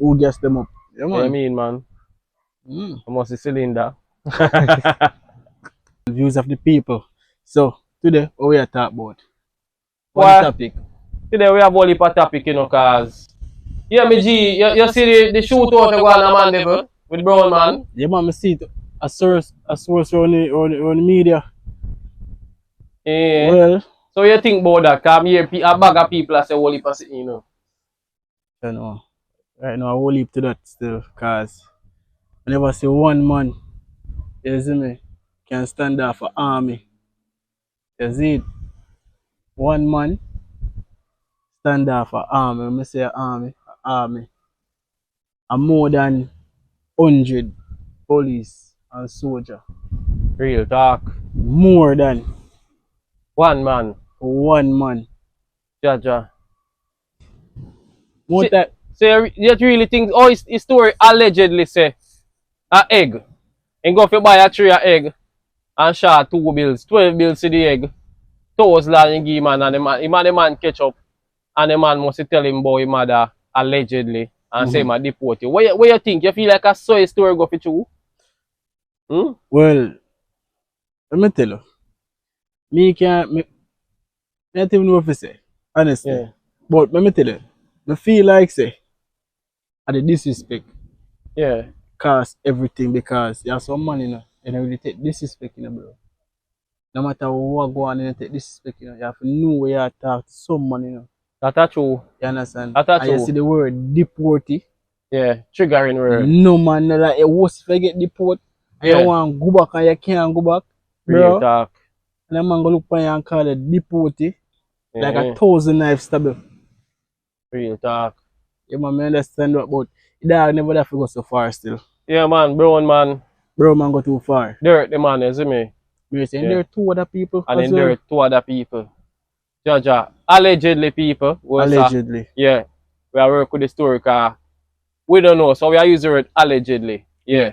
who gas them up. Yeah, You know what I mean, man? I must be cylinder. Views of the people. So today, what we are talking about? Why? What topic? Today we have only a topic, you know, cause yeah, me G, you see the shootout going on Mandeville with Brown man. Yeah, man, I see it. A source on the media. Yeah. Well, So you think about that? Cause me hear a bag of people I say only pass it, you know. I know. Right now, I will leave to that still, cause I never see one man, you see me, can stand off for army. You see it? One man stand off for army. When I say army, and more than 100 police and soldier. Real talk. More than One man. one man. Jaja. More See- that So you really think, oh, his story allegedly say, a egg. And go for buy a tray of egg and shot 2 bills, 12 bills to the egg. $1,000 and give man and the man catch up and the man must tell him about his mother allegedly and say him deport you. What you think? You feel like I saw a story go for true? Hmm? well, let me tell you. Me can't me not even know what to say. Honestly. Yeah. But let me tell you, I feel like say at the disrespect Yeah. cause everything because you have some money, you know, and really take disrespect, you know, bro. No matter what go on, you take disrespect, you know. You have to know where you talk to someone, you know. That's true. You understand? That's And you true. see the word deportee. Yeah. Triggering word. No man, no, like worse if you get deport and Yeah. you want to go back and you can't go back. Real Bro. talk. And that man go look for you and call it deportee. Like Yeah. 1,000 knife stab. Real talk. Yeah, man, I understand what, but that never have to go so far still. Yeah, man. Brown man. Bro, man, go too far. Dirt the man, you see me? Me saying Yeah. there are 2 other people. And as then well. there are 2 other people. Jaja. Allegedly people. Allegedly. Yeah. We are work with the story car. We don't know. So we are using it allegedly. Yeah.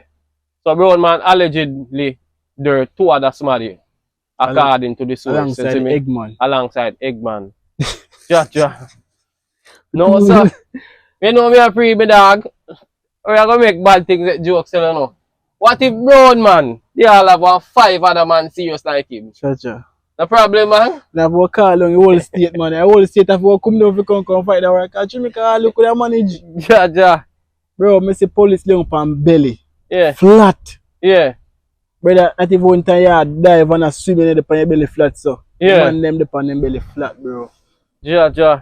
So Brown man allegedly there are 2 other somebody. According to the source. You Alongside see me? Eggman. Alongside Eggman. Jaja. No, sir. You know me a pre me dog. We are gonna make bad things at jokes, you know. What if Brown man? They all have 5 other man serious like him. Chacha. No problem, man. Now, for call on the whole state, man. The whole state have to come down to come fight the war. Catch me, call look at the manage. Jaja. Bro, I see police lay on belly. Yeah. Flat. Yeah. Brother, not even one time you dive and swim in the pan your belly flat, so. Yeah. Man, them the pan them belly flat, bro. Ja.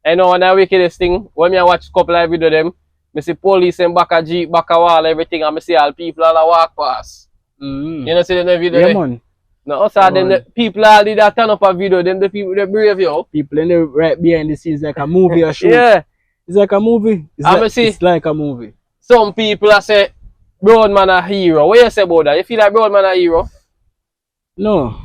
I know when I wickedest thing, when I watch couple of video them, I see police and back a jeep, back a wall, everything, and I see all people all walk past. You know, see the video Yeah, there? man. No, also then the people all did that turn up a video, them the people they brave yo. People in there right behind the scenes like a movie or show. Yeah. It's like a movie. It's like a movie. Some people I say Brown man a hero. What you say about that? You feel like Brown man a hero? No.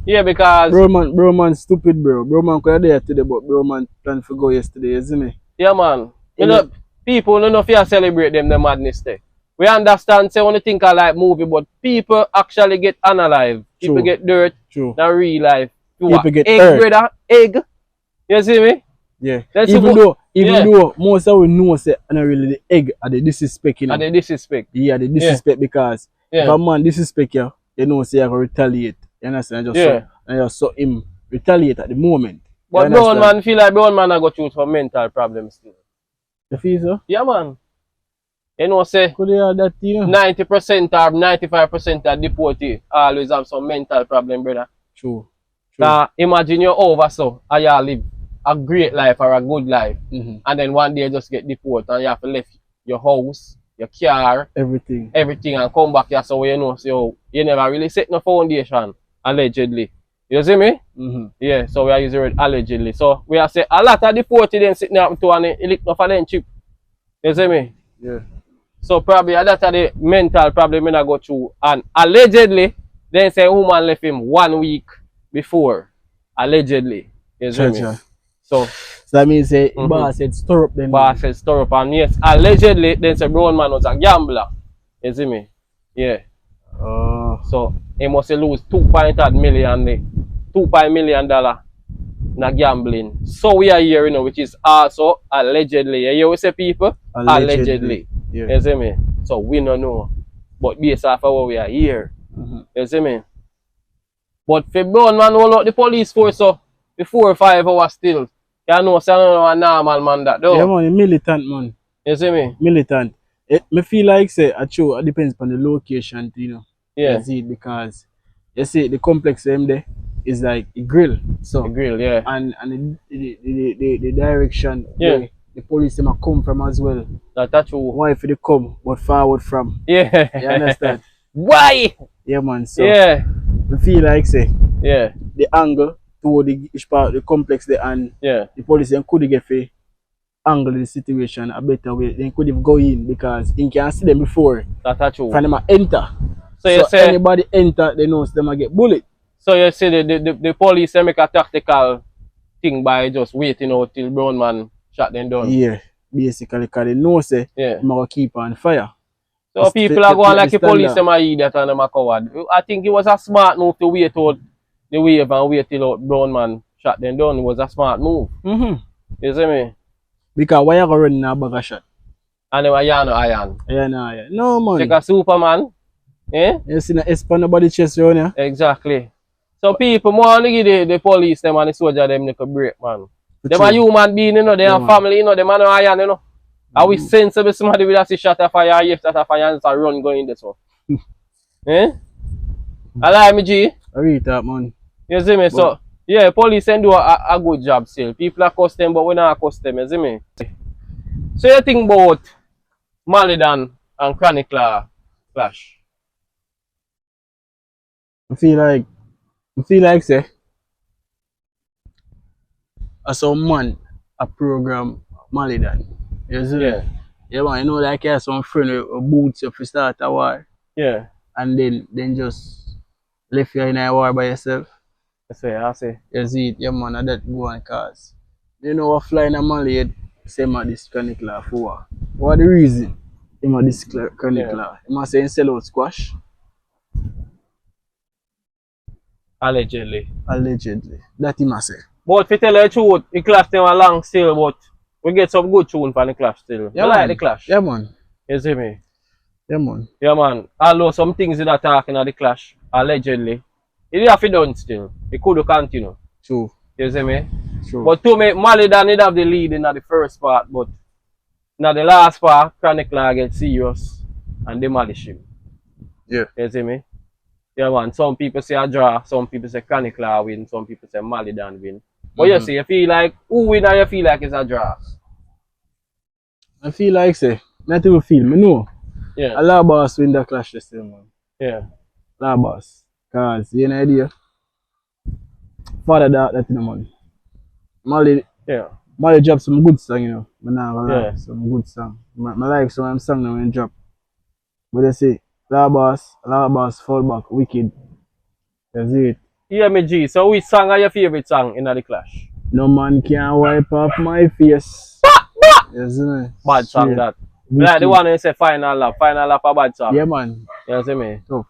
Yeah, because Bro man stupid, bro. Bro man could have there today, but bro man planned to go yesterday, you see me? yeah, man. You know, people don't know if you celebrate them the madness there. We understand, say, when you think of like movie, but people actually get unalive. People True. get dirt. True. Not real life. People get egg, hurt. brother. Egg. You see me? Yeah. That's Even yeah. though most of we know say not really the egg are the disrespect, you know. And the disrespect. Yeah, the disrespect because if Yeah. a man disrespect you, you know say you gonna retaliate. You understand? And just saw him retaliate at the moment. But Brown man feel like Brown man I got through for mental problems still. You feel so? Yeah, man. You know, say Could you have that, you know? 90% or 95% of deportee always have some mental problem, brother. True. Now, imagine you're over so and you live a great life or a good life. And then one day you just get deported and you have to leave your house, your car, Everything. and come back here so you know so you never really set no foundation, allegedly. You see me? Yeah, so we are using it allegedly. So we are say a lot of deported then sitting up to and it look for them chip. You see me? Yeah. So probably that's the mental problem I go through. And allegedly, then say woman left him 1 week before. Allegedly. You see me? So that means say boss said stir up them. Boss said stir up, and yes, allegedly then say Brown man was a gambler. You see me? Yeah. So he must lose $2.8 million. $2 million. na gambling. So we are here, you know, which is also allegedly. You hear we say people? Allegedly. Yeah. You see me? So we don't know. But based off of what we are here. You see me? But for brown man hold out the police force so the 4 or 5 hours still. You know, so I don't know a normal man that though. Yeah man, militant man. You see me? Militant. Me feel like say true, it depends on the location, you know. Yeah. You see, because you see the complex them there is like a grill. So The grill, yeah. and the direction Yeah. where the police them a come from as well. That's true. Why if they come but forward from? Yeah. You understand? Why? Yeah man, so Yeah. we feel like say Yeah. the angle toward the each part the complex there and Yeah. the police then could get for angle the situation a better way. They could have go in because you can see them before That's true. from them a enter. So you say anybody enter, they know them a get bullet. so you say the police they make a tactical thing by just waiting out till brown man shot them down. Yeah, basically because they know say Yeah. I'm gonna keep on fire. So people are going like the police them are idiot and them a coward. I think it was a smart move to wait out the wave and wait till out brown man shot them down. It was a smart move. You see me? Because why you go running a bag of shot? And they were iron. Yeah, nah, yeah. No man. Take a Superman. Eh? You see the S on nobody chest around here? Exactly. So people more to give the police them and the soldier them make a break, man. Them true. are human being, you know, they have family, you know, them are no iron, you know. Are we sensible somebody with a shot of fire, if that a fire and it's a run going this one? Eh? I like me G. I read that man. You see me? So yeah, police can do a good job still. People are custom, but we not custom, you see me? So you think about Malidan and Chronicler clash? I feel like say as some man a program Malidan. You see? Yeah. Yeah man, you know like you have some friend with boots if you start a war Yeah. and then just left you in a war by yourself. I say. You see it, yeah man, and that go on cause. You know what flying a Mali same at this chronicler for. What the reason? Him at this chronicler. He must say he sell out squash. Allegedly. Allegedly. That he must say. But to tell you the truth, the clash them a long still, but we get some good tune from the clash still. Yeah, I like man. the clash. Yeah man. You see me? Yeah man. Yeah man. Although some things that are talking at the clash, allegedly, it have to done still. It could continue. True. You see me? True. But to me, Malidan did have the lead in the first part, but in the last part, Chronicler get serious and demolish him. Yeah. You see me? Yeah man, some people say a draw, some people say Chronicler win, some people say Malidan win. But you see, you feel like who win and you feel like it's a draw? I feel like say, not even feel, me know. Yeah. A lot of boss win the clash this time man. Yeah. A lot of boss. Cause you know idea. Father that in the money. Mali drop some good song, you know. But now I like some good song. I like some song now when drop. But they say, a lot of boss fall back, wicked. That's it. Yeah, me G. So which song are your favorite song in the clash? No man can wipe off my face. Yes, man. Bad song Straight. that. Like the one who say final lap a bad song. Yeah man. You see me? Tough.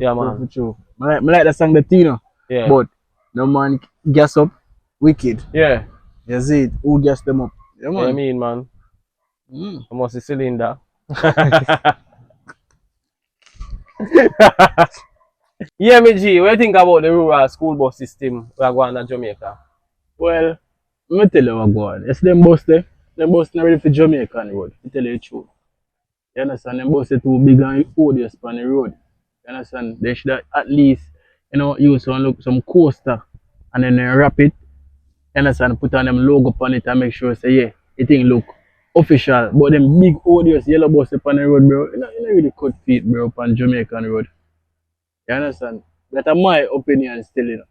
Yeah, man. Tough, true. I like that song that you know. Yeah. But no man gas up, wicked. Yeah. You see it, who gas them up? Yeah What you man. mean, man? I must be cylinder. Yeah, me G, what do you think about the rural school bus system we are going to Jamaica? Well, let me tell you what go on. It's them bus there. Them bus not ready for Jamaican road. To tell you the truth. You understand? Them bus are too big and odious on the road. You understand? They should at least, you know, use some coaster and then wrap it. You understand? Put on them logo on it and make sure say yeah, it thing look official. But them big odious yellow bus up on the road, bro, you know really cut feet, bro, up on Jamaican road. You understand? That's my opinion still, you know.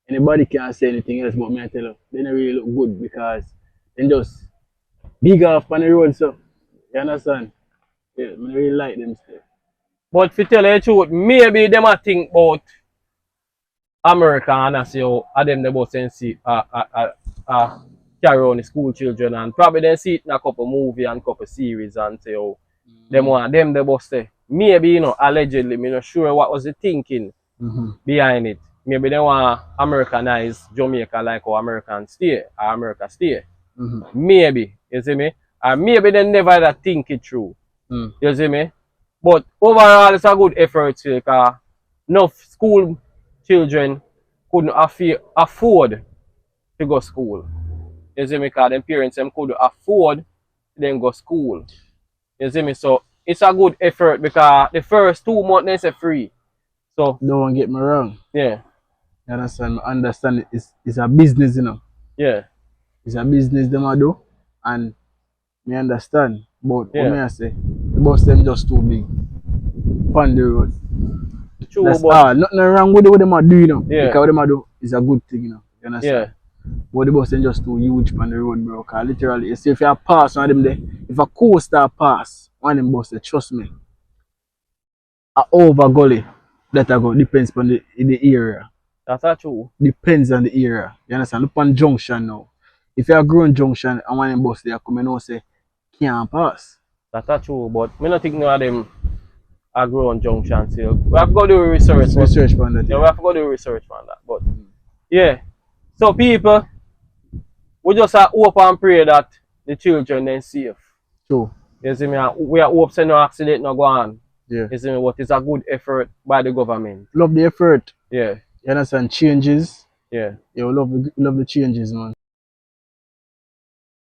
Anybody can't say anything else but me I tell you, they don't really look good because they just big off on the road, so you understand? Yeah, I really like them still. But to tell you the truth, maybe them a think about America and I say, oh, them the bus and see carry on the school children and probably they see it in a couple movie and couple series and say, oh, them want the bus there. Maybe, you know, allegedly, me not sure what was the thinking behind it. maybe they want to Americanize Jamaica like how Americans stay or America stay. Maybe, you see me? Or maybe they never had to think it through. You see me? But overall, it's a good effort because enough school children couldn't afford to go school. You see me? Because them parents them couldn't afford to then go school. You see me? So it's a good effort because the first 2 months are free. So don't get me wrong. Yeah. You understand? I understand it's a business, you know. Yeah. It's a business them a do, and me understand. But Yeah. what me I say, the bus them just too big. On the road. True, that's but all. Nothing wrong with what them a do, you know. Yeah. Because what them a do is a good thing, you know. You understand? Yeah. But the bus them just too huge on the road, bro. Cause literally, you see if you pass one of them there, if a coaster pass, one of them bus there, trust me. A over gully that I go depends on the area. That's not true. Depends on the area. You understand? Look on junction now. If you are growing junction and one of them bus there come and say can't pass. That's not true, but I don't think none of them are growing junction still. We have to go do research. Research on that. Yeah, we have to go do research on that. But yeah. So people, we just hope and pray that the children then safe. True. You see me? We are hope no accident no go on. Yeah. You see me? What is a good effort by the government. Love the effort. Yeah. You understand? Changes. Yeah. Yeah, love the changes, man.